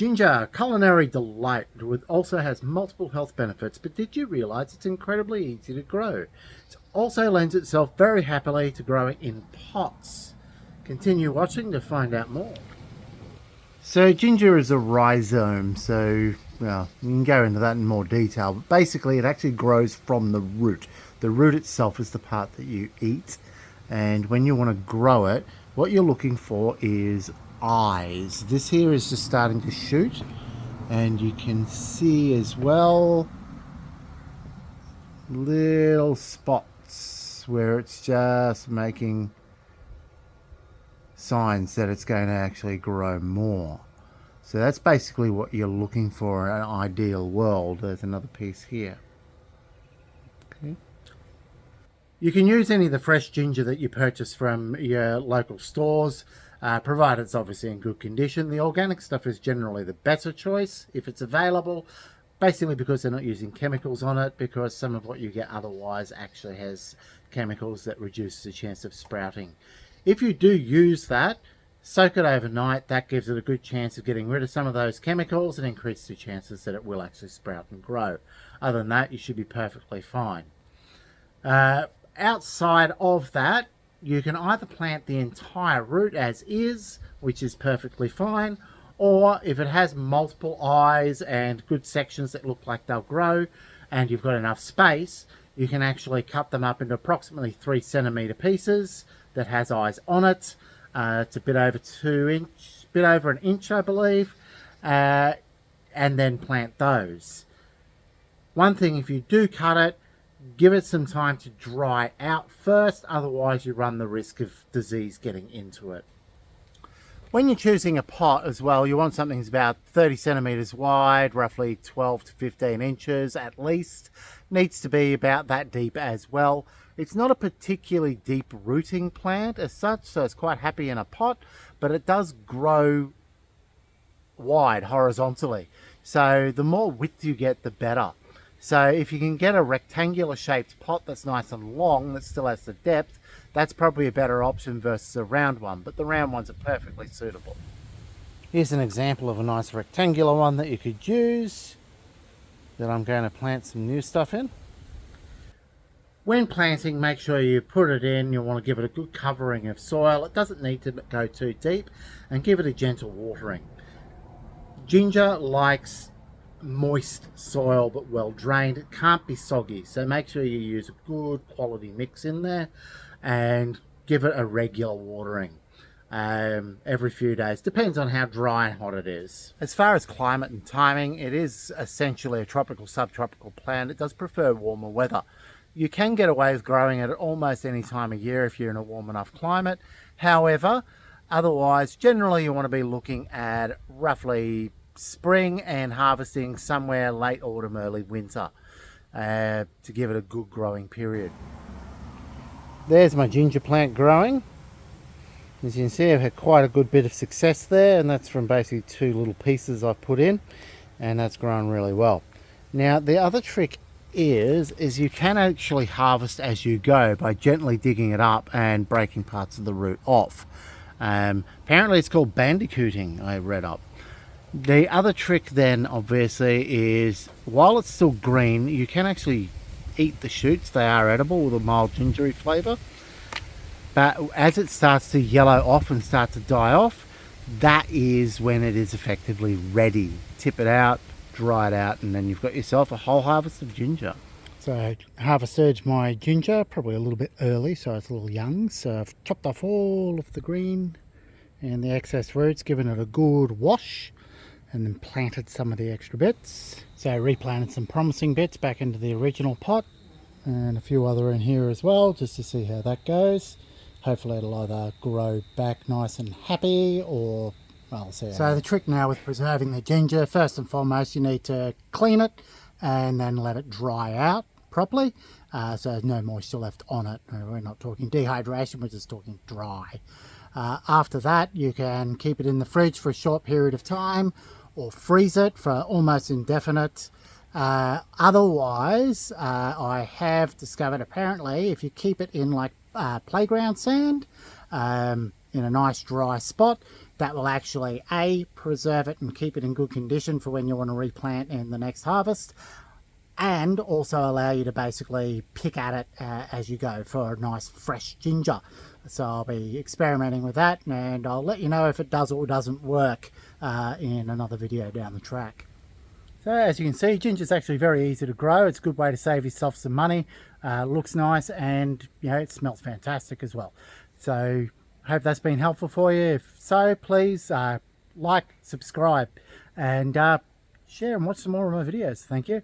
Ginger, culinary delight, also has multiple health benefits, but did you realize it's incredibly easy to grow? It also lends itself very happily to growing in pots. Continue watching to find out more. So ginger is a rhizome, so well, you can go into that in more detail, but basically it actually grows from the root. The root itself is the part that you eat, and when you want to grow it, what you're looking for is eyes. This here is just starting to shoot, and you can see as well little spots where it's just making signs that it's going to actually grow more. So that's basically what you're looking for in an ideal world. There's another piece here. Okay. You can use any of the fresh ginger that you purchase from your local stores, provided it's obviously in good condition. The organic stuff is generally the better choice if it's available, basically because they're not using chemicals on it, because some of what you get otherwise actually has chemicals that reduce the chance of sprouting. If you do use that, soak it overnight. That gives it a good chance of getting rid of some of those chemicals and increase the chances that it will actually sprout and grow. Other than that, you should be perfectly fine. Outside of that, you can either plant the entire root as is, which is perfectly fine, or if it has multiple eyes and good sections that look like they'll grow and you've got enough space, you can actually cut them up into approximately 3 centimeter pieces that has eyes on it. It's a bit over an inch, I believe, and then plant those. One thing, if you do cut it, give it some time to dry out first, otherwise you run the risk of disease getting into it. When you're choosing a pot as well, you want something that's about 30 centimeters wide, roughly 12 to 15 inches at least. Needs to be about that deep as well. It's not a particularly deep rooting plant as such, so it's quite happy in a pot, but it does grow wide horizontally. So the more width you get, the better. So if you can get a rectangular shaped pot that's nice and long, that still has the depth, that's probably a better option versus a round one, but the round ones are perfectly suitable. Here's an example of a nice rectangular one that you could use, that I'm going to plant some new stuff in. When planting, make sure you put it in. You'll want to give it a good covering of soil. It doesn't need to go too deep, and give it a gentle watering. Ginger likes moist soil but well drained. It can't be soggy, so make sure you use a good quality mix in there and give it a regular watering every few days. Depends on how dry and hot it is. As far as climate and timing, it is essentially a tropical subtropical plant. It does prefer warmer weather. You can get away with growing it at almost any time of year if you're in a warm enough climate. However, otherwise, generally you want to be looking at roughly spring and harvesting somewhere late autumn, early winter to give it a good growing period. There's my ginger plant growing. As you can see, I've had quite a good bit of success there, and that's from basically 2 little pieces I've put in, and that's grown really well. Now the other trick is you can actually harvest as you go by gently digging it up and breaking parts of the root off. Apparently it's called bandicooting, I read up. The other trick then obviously is, while it's still green, you can actually eat the shoots. They are edible with a mild gingery flavour, but as it starts to yellow off and start to die off, that is when it is effectively ready. Tip it out, dry it out, and then you've got yourself a whole harvest of ginger. So I harvested my ginger probably a little bit early, so it's a little young. So I've chopped off all of the green and the excess roots, given it a good wash, and then planted some of the extra bits. So I replanted some promising bits back into the original pot, and a few other in here as well, just to see how that goes. Hopefully it'll either grow back nice and happy, or I'll see. So the trick now with preserving the ginger, first and foremost, you need to clean it and then let it dry out properly, so there's no moisture left on it. We're not talking dehydration, we're just talking dry. After that, you can keep it in the fridge for a short period of time, or freeze it for almost indefinite. Otherwise, I have discovered apparently if you keep it in like playground sand in a nice dry spot, that will actually A, preserve it and keep it in good condition for when you want to replant in the next harvest, and also allow you to basically pick at it as you go for a nice fresh ginger. So I'll be experimenting with that, and I'll let you know if it does or doesn't work in another video down the track. So as you can see, ginger is actually very easy to grow. It's a good way to save yourself some money. Looks nice, and it smells fantastic as well. So I hope that's been helpful for you. If so, please like, subscribe, and share and watch some more of my videos. Thank you.